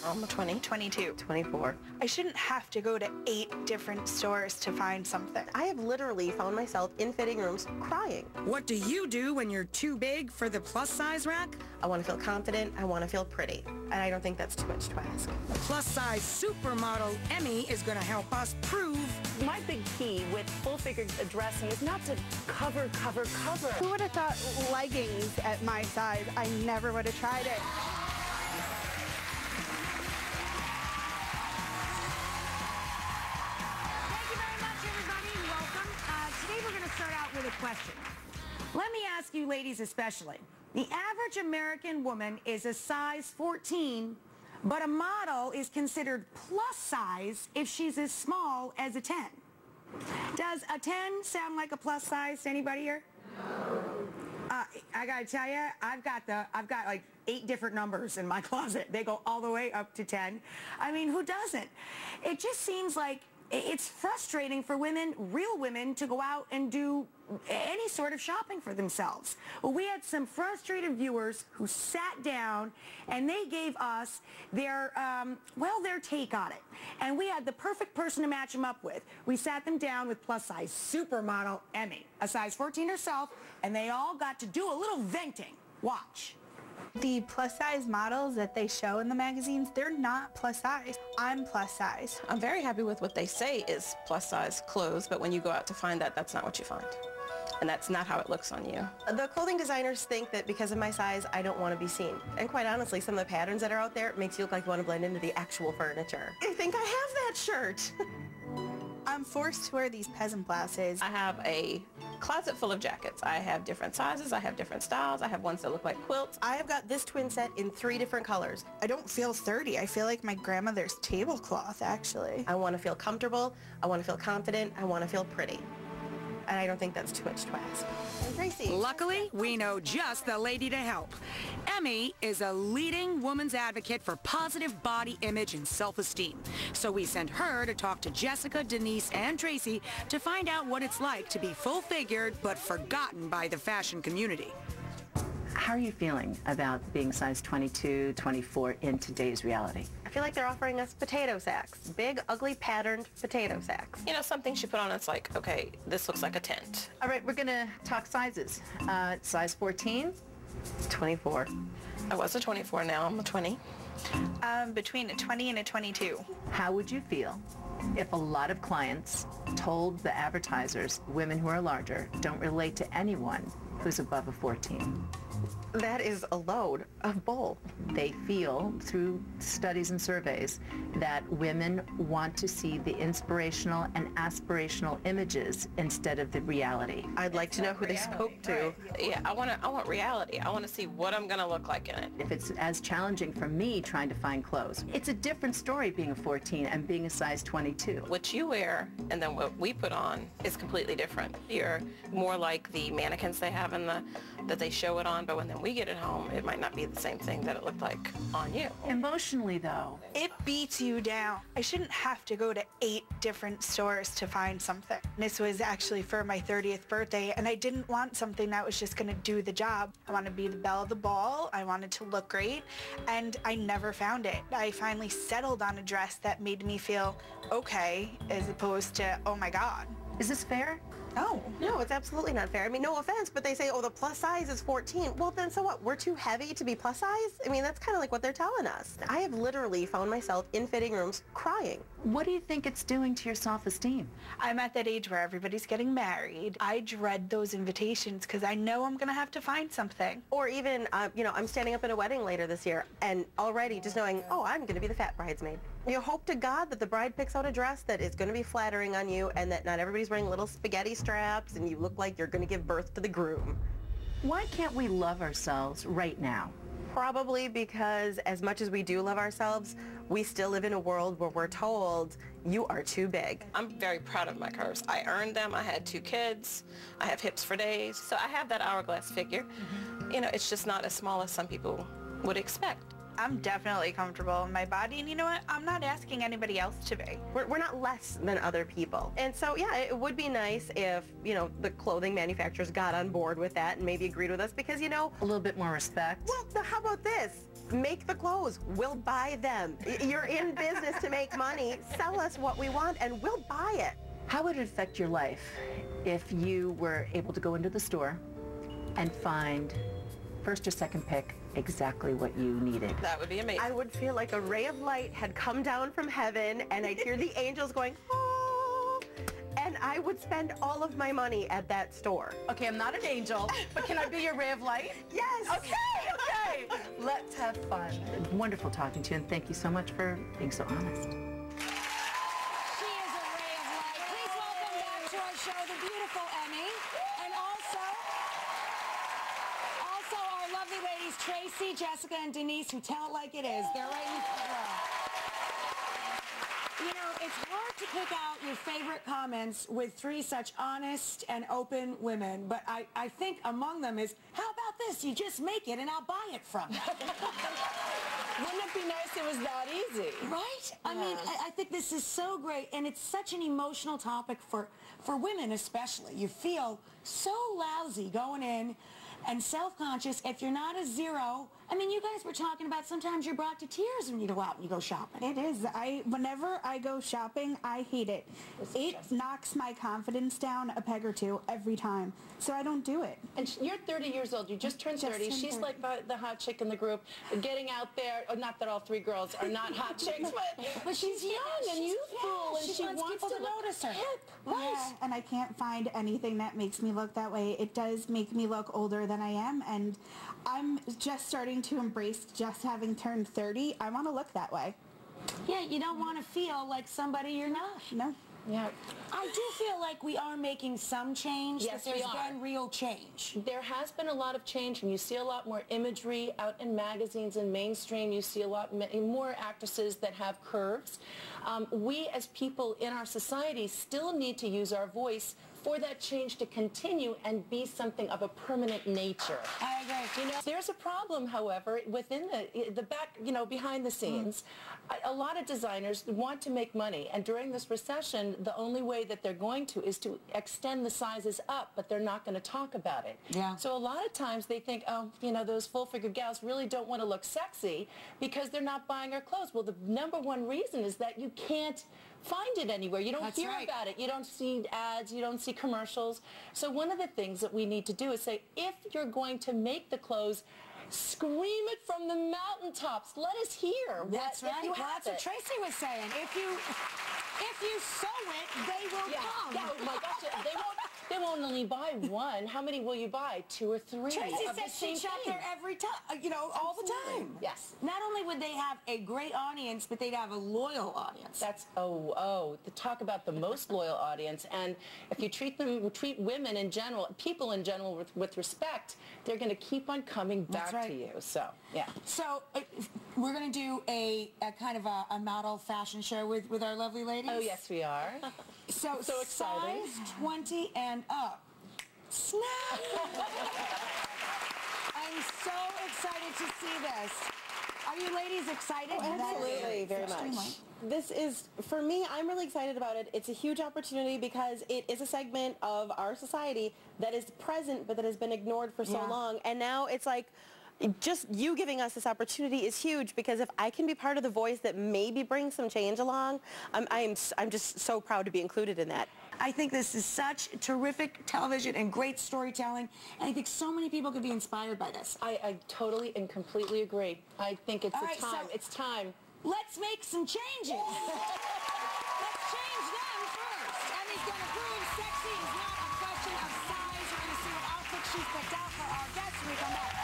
I'm a 20. 22. 24. I shouldn't have to go to 8 different stores to find something. I have literally found myself in fitting rooms crying. What do you do when you're too big for the plus-size rack? I want to feel confident. I want to feel pretty. And I don't think that's too much to ask. Plus-size supermodel Emme is going to help us prove. My big key with full-figured dressing is not to cover. Who would have thought leggings at my size? I never would have tried it. Thank you very much, everybody, and welcome. Today we're going to start out with a question. Let me ask you ladies especially. The average American woman is a size 14, but a model is considered plus size if she's as small as a 10. Does a 10 sound like a plus size to anybody here? I gotta tell you, I've got like 8 different numbers in my closet. They go all the way up to 10. I mean, who doesn't? It just seems like it's frustrating for women, real women, to go out and do any sort of shopping for themselves. Well, we had some frustrated viewers who sat down and they gave us their take on it. And we had the perfect person to match them up with. We sat them down with plus-size supermodel Emme, a size 14 herself, and they all got to do a little venting. Watch. The plus-size models that they show in the magazines, they're not plus size. I'm plus size. I'm very happy with what they say is plus-size clothes, but when you go out to find that, that's not what you find. And that's not how it looks on you. The clothing designers think that because of my size, I don't want to be seen. And quite honestly, some of the patterns that are out there makes you look like you want to blend into the actual furniture. I think I have that shirt. I'm forced to wear these peasant blouses. I have a closet full of jackets. I have different sizes. I have different styles. I have ones that look like quilts. I have got this twin set in 3 different colors. I don't feel 30. I feel like my grandmother's tablecloth, actually. I want to feel comfortable. I want to feel confident. I want to feel pretty. And I don't think that's too much to ask. And Tracy. Luckily, we know just the lady to help. Emme is a leading woman's advocate for positive body image and self-esteem. So we sent her to talk to Jessica, Denise, and Tracy to find out what it's like to be full-figured but forgotten by the fashion community. How are you feeling about being size 22, 24 in today's reality? I feel like they're offering us potato sacks. Big, ugly, patterned potato sacks. You know, some things you put on, it's like, okay, this looks like a tent. All right, we're going to talk sizes. Size 14? 24. I was a 24, now I'm a 20. Between a 20 and a 22. How would you feel if a lot of clients told the advertisers women who are larger don't relate to anyone who's above a 14? That is a load of bull. They feel, through studies and surveys, that women want to see the inspirational and aspirational images instead of the reality. I'd like to know who they spoke to. Yeah, I want reality. I want to see what I'm going to look like in it. If it's as challenging for me trying to find clothes, it's a different story being a 14 and being a size 22. What you wear and then what we put on is completely different. You're more like the mannequins they have in that they show it on, but when we get it home, it might not be the same thing that it looked like on you. Emotionally, though, it beats you down. I shouldn't have to go to 8 different stores to find something. This was actually for my 30th birthday, and I didn't want something that was just going to do the job. I wanted to be the belle of the ball. I wanted to look great, and I never found it. I finally settled on a dress that made me feel okay, as opposed to, oh my God. Is this fair? No, it's absolutely not fair. I mean, no offense, but they say, oh, the plus size is 14. Well, then so what? We're too heavy to be plus size? I mean, that's kind of like what they're telling us. I have literally found myself in fitting rooms crying. What do you think it's doing to your self-esteem? I'm at that age where everybody's getting married. I dread those invitations because I know I'm going to have to find something. Or even, you know, I'm standing up at a wedding later this year, and already just knowing, oh, I'm going to be the fat bridesmaid. You hope to God that the bride picks out a dress that is going to be flattering on you and that not everybody's wearing little spaghetti straps and you look like you're going to give birth to the groom. Why can't we love ourselves right now? Probably because as much as we do love ourselves, we still live in a world where we're told, you are too big. I'm very proud of my curves. I earned them. I had 2 kids. I have hips for days. So I have that hourglass figure. You know, it's just not as small as some people would expect. I'm definitely comfortable in my body, and you know what? I'm not asking anybody else to be. We're not less than other people. And so, yeah, it would be nice if, you know, the clothing manufacturers got on board with that and maybe agreed with us because, you know... A little bit more respect. Well, how about this? Make the clothes. We'll buy them. You're in business to make money. Sell us what we want and we'll buy it. How would it affect your life if you were able to go into the store and find first or second pick exactly what you needed? That would be amazing. I would feel like a ray of light had come down from heaven and I'd hear the angels going, oh, and I would spend all of my money at that store. Okay, I'm not an angel, but can I be your ray of light? Yes. Okay. Let's have fun. Wonderful talking to you, and thank you so much for being so honest. She is a ray of light. Please welcome back to our show the beautiful Emme, and also our lovely ladies Tracy, Jessica, and Denise, who tell it like it is. They're right in the front row. You know, it's hard to pick out your favorite comments with three such honest and open women, but I think among them is, how about this? You just make it and I'll buy it from you. Wouldn't it be nice if it was that easy? Right? I mean, I think this is so great, and it's such an emotional topic for women especially. You feel so lousy going in and self-conscious if you're not a zero. I mean, you guys were talking about sometimes you're brought to tears when you go out and you go shopping. It is. Whenever I go shopping, I hate it. It knocks my confidence down a peg or two every time. So I don't do it. And you're 30 years old. You just turned 30. She's like the hot chick in the group, getting out there. Not that all three girls are not hot chicks, but she's young and youthful, and she wants people to notice her. Yeah, and I can't find anything that makes me look that way. It does make me look older than I am, and I'm just starting to embrace just having turned 30. I want to look that way. Yeah, you don't want to feel like somebody you're not. No. Yeah. I do feel like we are making some change. Yes, that we there's are. been real change. There has been a lot of change, and you see a lot more imagery out in magazines and mainstream. You see a lot more actresses that have curves. We as people in our society still need to use our voice for that change to continue and be something of a permanent nature. I agree. You know, there's a problem, however, within the back, you know, behind the scenes. A lot of designers want to make money, and during this recession, the only way that they're going to is to extend the sizes up, but they're not going to talk about it. Yeah. So a lot of times they think, oh, you know, those full-figured gals really don't want to look sexy because they're not buying our clothes. Well, the number one reason is that you can't find it anywhere. You don't hear about it. You don't see ads. You don't see commercials. So one of the things that we need to do is say, if you're going to make the clothes, scream it from the mountaintops. Let us hear. That's right. Well, that's what Tracy was saying. If you sew it, they will come. Yeah, oh my gosh, they won't only buy one. How many will you buy? 2 or 3? Tracy of the said she'd same shop thing. there every time, you know, all the time. Yes. Not only would they have a great audience, but they'd have a loyal audience. That's, talk about the most loyal audience. And if you treat women in general, people in general with respect, they're going to keep on coming back to you. So, yeah. So, we're going to do a kind of a model fashion show with our lovely ladies. Oh, yes, we are. So exciting. Size 20 and up. Snap! I'm so excited to see this. Are you ladies excited? Absolutely, very much. This is, for me, I'm really excited about it. It's a huge opportunity because it is a segment of our society that is present but that has been ignored for so long. And now it's like, just you giving us this opportunity is huge, because if I can be part of the voice that maybe brings some change along, I'm just so proud to be included in that. I think this is such terrific television and great storytelling, and I think so many people could be inspired by this. I totally and completely agree. I think it's time. So it's time. Let's make some changes. Let's change them first. Emmy's going to prove sexy is not a question of size. We're going to see what outfit she's picked out for our guests when we come back.